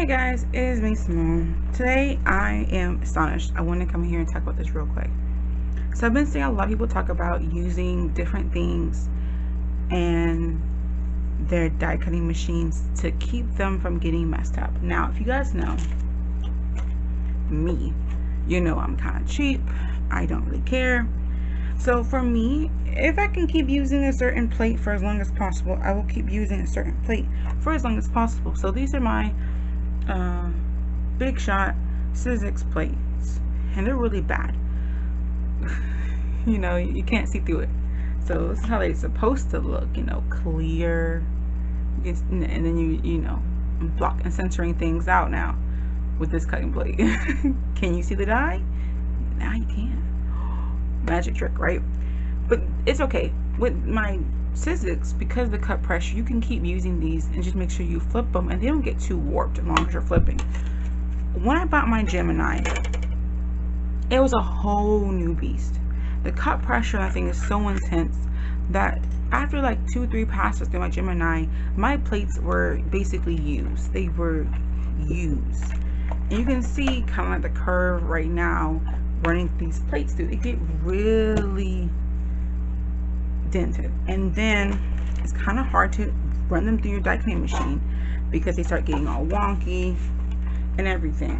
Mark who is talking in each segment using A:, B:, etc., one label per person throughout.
A: guys, it is me, Simone. Today I am astonished. I want to come here and talk about this real quick. So I've been seeing a lot of people talk about using different things and their die cutting machines to keep them from getting messed up. Now, if you guys know me, you know I'm kind of cheap. I don't really care. So for me, if I can keep using a certain plate for as long as possible, I will keep using a certain plate for as long as possible. So these are my Big Shot Sizzix plates, and they're really bad. You know, you can't see through it. So this is how they're supposed to look, you know, clear. And then you know, I'm blocking and censoring things out now with this cutting plate. Can you see the die? Now you can. Magic trick, right? But it's okay with my Sizzix, because of the cut pressure, you can keep using these and just make sure you flip them and they don't get too warped as long as you're flipping. When I bought my Gemini, it was a whole new beast. The cut pressure, I think, is so intense that after like 2-3 passes through my Gemini, my plates were basically used. They were used, and you can see kind of like the curve right now running these plates through. They get really dented, and then it's kind of hard to run them through your die cutting machine because they start getting all wonky and everything,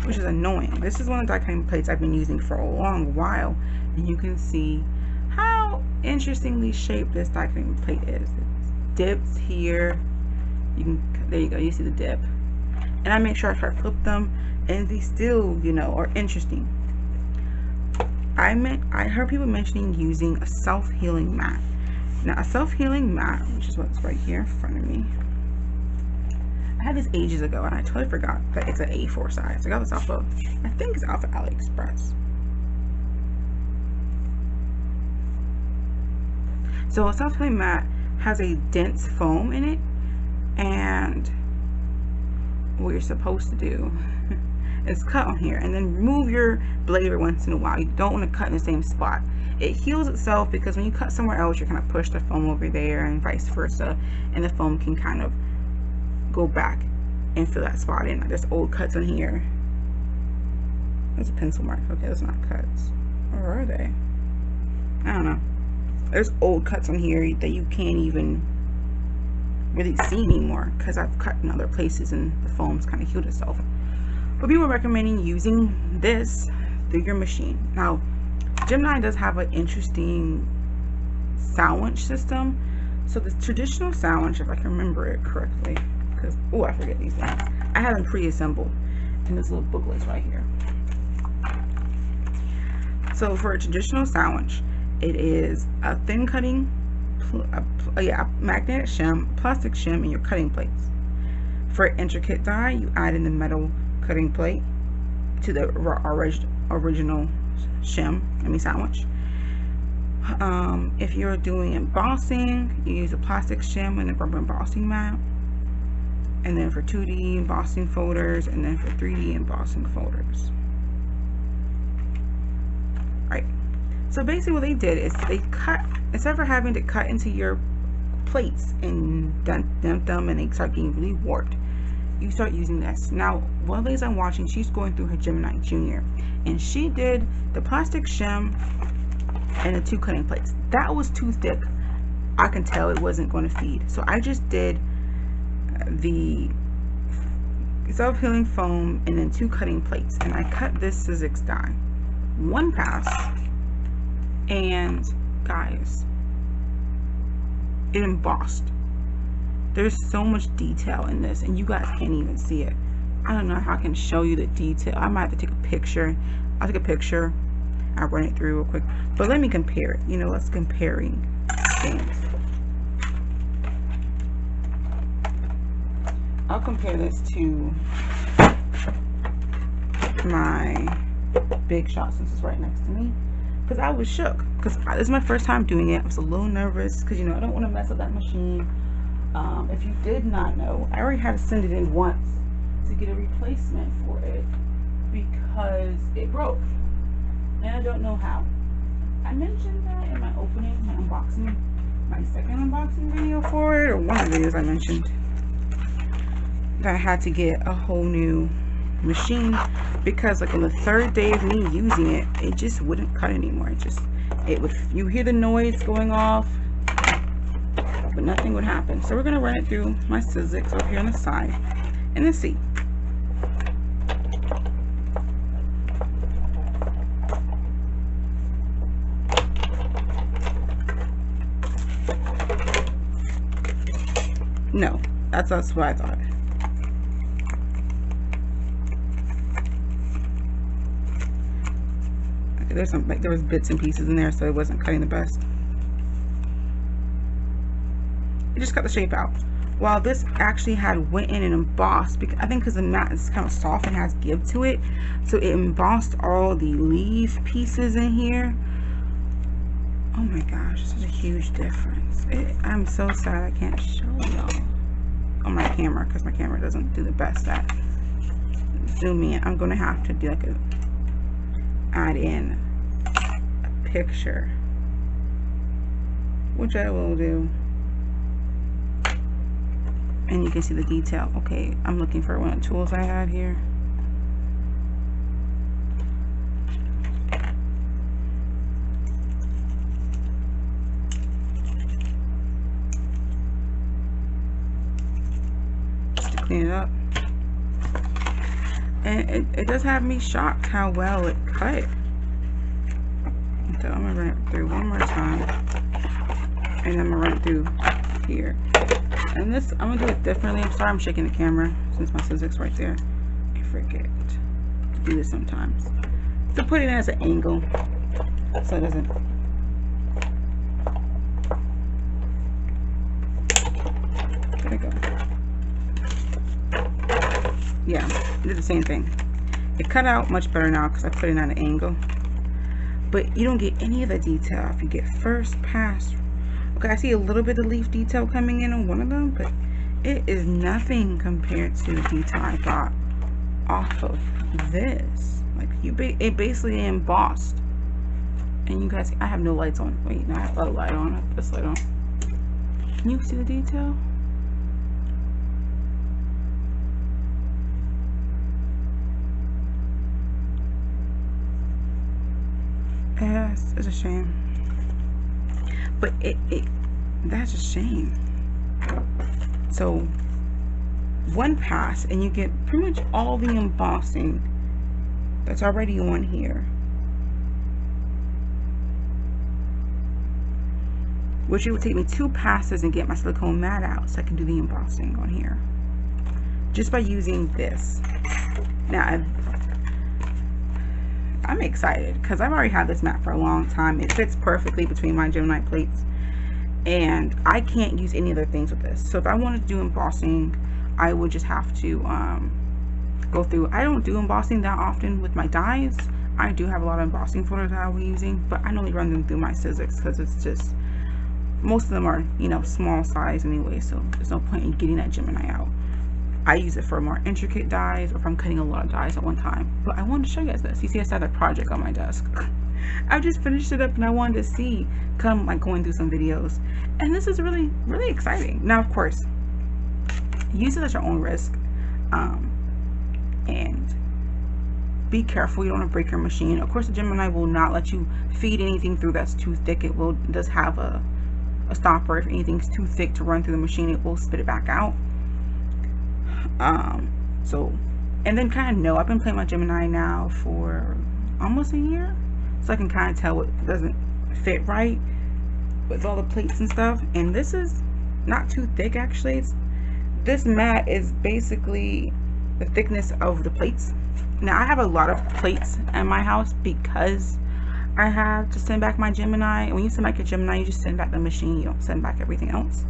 A: which is annoying. This is one of the die cutting plates I've been using for a long while, and you can see how interestingly shaped this die cutting plate is. It's dips here. There you go, you see the dip, and I make sure I try to flip them, and they still, you know, are interesting. I heard people mentioning using a self-healing mat. Now, a self-healing mat, which is what's right here in front of me, I had this ages ago and I totally forgot that it's an A4 size. I got this off of, I think it's off of AliExpress. So a self-healing mat has a dense foam in it, and what you're supposed to do is cut on here and then remove your blade every once in a while. You don't want to cut in the same spot. It heals itself, because when you cut somewhere else, you're kind of push the foam over there and vice versa, and the foam can kind of go back and fill that spot in. Like there's old cuts on here. There's a pencil mark. Okay, those are not cuts. Or are they? I don't know. There's old cuts on here that you can't even really see anymore because I've cut in other places and the foam's kind of healed itself. But people are recommending using this through your machine. Now, Gemini does have an interesting sandwich system. So the traditional sandwich, if I can remember it correctly, because, oh, I forget these things. I have them pre-assembled in this little booklets right here. So for a traditional sandwich, it is a thin cutting, magnetic shim, plastic shim, and your cutting plates. For intricate die, you add in the metal cutting plate to the original sandwich. If you're doing embossing, you use a plastic shim and a rubber embossing mat, and then for 2D embossing folders, and then for 3D embossing folders. Right, so basically what they did is they cut, instead of having to cut into your plates and dent them and they start getting really warped, you start using this. Now, one of the ladies I'm watching, she's going through her Gemini Junior, and she did the plastic shim and the 2 cutting plates. That was too thick. I can tell it wasn't going to feed. So I just did the self-healing foam and then 2 cutting plates, and I cut this Sizzix die. 1 pass, and guys, it embossed. There's so much detail in this, and you guys can't even see it. I don't know how I can show you the detail. I might have to take a picture. I'll take a picture. I'll run it through real quick. But let me compare it. You know, let's comparing things. I'll compare this to my Big Shot, since it's right next to me. Because I was shook. Because this is my first time doing it. I was a little nervous because, you know, I don't want to mess up that machine. If you did not know, I already had to send it in once to get a replacement for it because it broke, and I don't know how. I mentioned that in my opening, my unboxing, my second unboxing video for it, or one of the videos I mentioned. that I had to get a whole new machine, because like on the third day of me using it, it just wouldn't cut anymore. It would, you hear the noise going off, but nothing would happen. So we're gonna run it through my Sizzix over here on the side, and let's see. No, that's what I thought. Okay, there's some, like, there was bits and pieces in there, so it wasn't cutting the best. It just cut the shape out. While this actually had went in and embossed, because I think because the mat is kind of soft and has give to it, so it embossed all the leaf pieces in here. Oh my gosh, such a huge difference. I'm so sad I can't show y'all on my camera, because my camera doesn't do the best at zooming in. I'm gonna have to do like add in a picture, which I will do, and you can see the detail. Okay, I'm looking for one of the tools I had here. Clean it up, and it does have me shocked how well it cut. So I'm gonna run it through one more time, and then I'm gonna run it through here. And this, I'm gonna do it differently. I'm sorry I'm shaking the camera since my Sizzix right there. I forget to do this sometimes, to put it as an angle so it doesn't. There we go. Yeah, it did the same thing. It cut out much better now because I put it at an angle, but you don't get any of the detail if you get first pass. Okay, I see a little bit of leaf detail coming in on one of them, but it is nothing compared to the detail I got off of this. Like, it basically embossed. And you guys, I have no lights on. Wait, no, I have a light on. I have this light on. Can you see the detail? Yes, it's a shame, but that's a shame. So one pass and you get pretty much all the embossing that's already on here, which it would take me 2 passes and get my silicone mat out so I can do the embossing on here just by using this. Now I'm excited because I've already had this mat for a long time. It fits perfectly between my Gemini plates, and I can't use any other things with this. So if I wanted to do embossing, I would just have to go through. I don't do embossing that often with my dies. I do have a lot of embossing folders that I'll be using, but I only run them through my Sizzix because it's just, most of them are, you know, small size anyway, so there's no point in getting that Gemini out. I use it for more intricate dies, or if I'm cutting a lot of dies at one time. But I wanted to show you guys this. You see, I still have that project on my desk. I just finished it up and I wanted to see, like going through some videos. And this is really, really exciting. Now, of course, use it at your own risk. And be careful, you don't want to break your machine. Of course, the Gemini will not let you feed anything through that's too thick. It does have a stopper. If anything's too thick to run through the machine, it will spit it back out. So, and then kind of know, I've been playing my Gemini now for almost a year, so I can kind of tell what doesn't fit right with all the plates and stuff. And this is not too thick, actually. This mat is basically the thickness of the plates. Now, I have a lot of plates in my house because I have to send back my Gemini. And when you send back your Gemini, you just send back the machine, you don't send back everything else.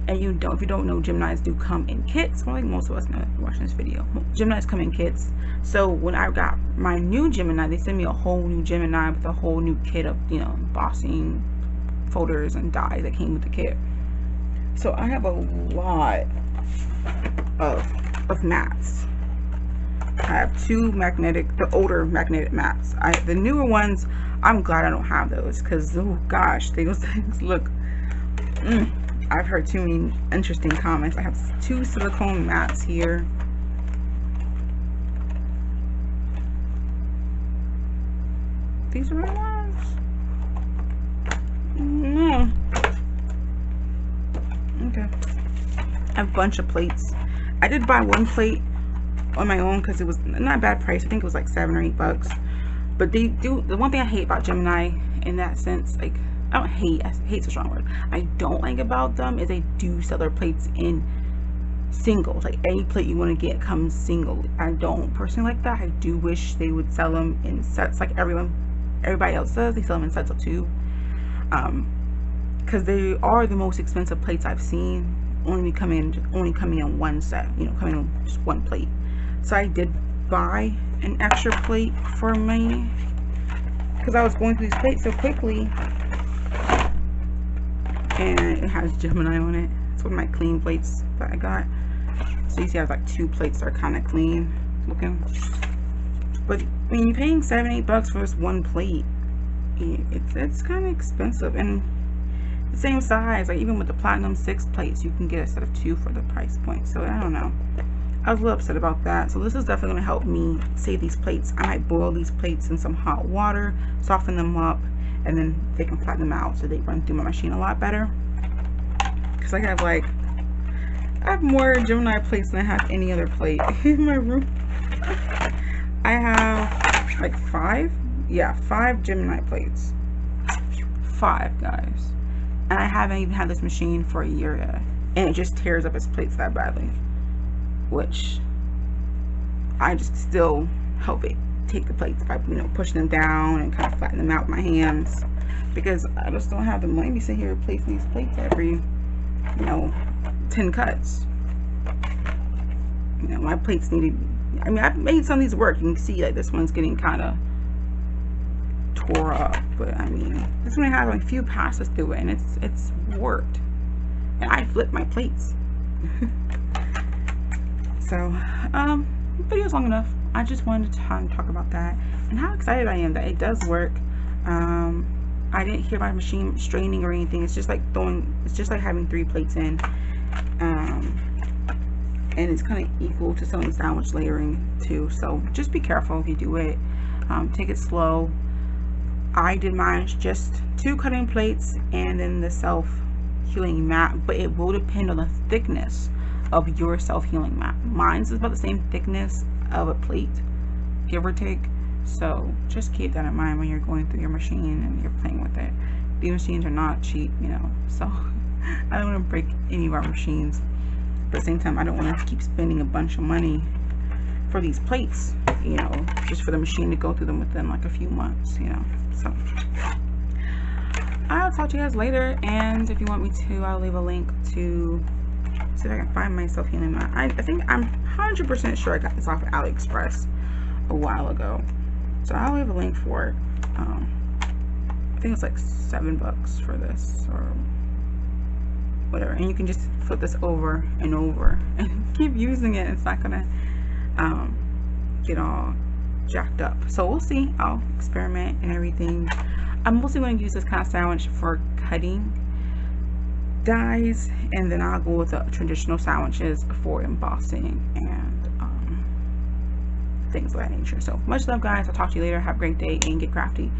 A: And if you don't know, Geminis do come in kits. Well, like most of us know watching this video, Geminis come in kits. So when I got my new Gemini, they sent me a whole new Gemini with a whole new kit of, you know, embossing folders and dies that came with the kit. So I have a lot of mats. I have 2 magnetic, the older magnetic mats. The newer ones, I'm glad I don't have those, because oh gosh, those things look I've heard too many interesting comments. I have 2 silicone mats here. These are real ones? No. Okay. I have a bunch of plates. I did buy 1 plate on my own because it was not a bad price. I think it was like $7 or $8. But they do, the one thing I hate about Gemini in that sense, like, I don't hate, hate's a strong word. I don't like about them is they do sell their plates in singles. Like, any plate you want to get comes single. I don't personally like that. I do wish they would sell them in sets like everybody else does. They sell them in sets of 2. Because they are the most expensive plates I've seen. Only coming in 1 set, you know, coming in just 1 plate. So I did buy an extra plate for me because I was going through these plates so quickly, and it has Gemini on it. It's one of my clean plates that I got. So you see I have like 2 plates that are kind of clean looking. But I mean, you're paying $7, $8 for this 1 plate. It's kind of expensive, and the same size, like even with the Platinum 6 plates, you can get a set of 2 for the price point. So I don't know, I was a little upset about that. So this is definitely going to help me save these plates. I might boil these plates in some hot water, soften them up, and then they can flatten them out so they run through my machine a lot better. Because I have more Gemini plates than I have any other plate in my room. I have like 5 Gemini plates. 5, guys. And I haven't even had this machine for a year yet, and it just tears up its plates that badly, which I just still help it take the plates by, you know, pushing them down and kind of flatten them out with my hands, because I just don't have the money to sit here replacing these plates every, you know, 10 cuts. You know, my plates needed, I mean, I've made some of these work. You can see like this one's getting kind of tore up, but I mean, this one has like a few passes through it, and it's worked, and I flipped my plates. So video's long enough. I just wanted to talk about that and how excited I am that it does work. I didn't hear my machine straining or anything. It's just like having 3 plates in, and it's kind of equal to selling sandwich layering too. So just be careful if you do it. Take it slow. I did mine just 2 cutting plates and then the self-healing mat, but it will depend on the thickness of your self-healing mat. Mine's is about the same thickness of a plate, give or take. So just keep that in mind when you're going through your machine and you're playing with it. These machines are not cheap, you know, so I don't want to break any of our machines, but at the same time I don't want to keep spending a bunch of money for these plates, you know, just for the machine to go through them within like a few months, you know. So I'll talk to you guys later, and if you want me to, I'll leave a link to see if I can find my self-healing mat. I think I'm 100% sure I got this off of AliExpress a while ago, so I'll leave a link for it. I think it's like $7 for this or whatever, and you can just flip this over and over and keep using it. It's not gonna get all jacked up. So we'll see. I'll experiment and everything. I'm mostly going to use this kind of sandwich for cutting dies, and then I'll go with the traditional sandwiches for embossing and things of that nature. So much love, guys. I'll talk to you later. Have a great day and get crafty.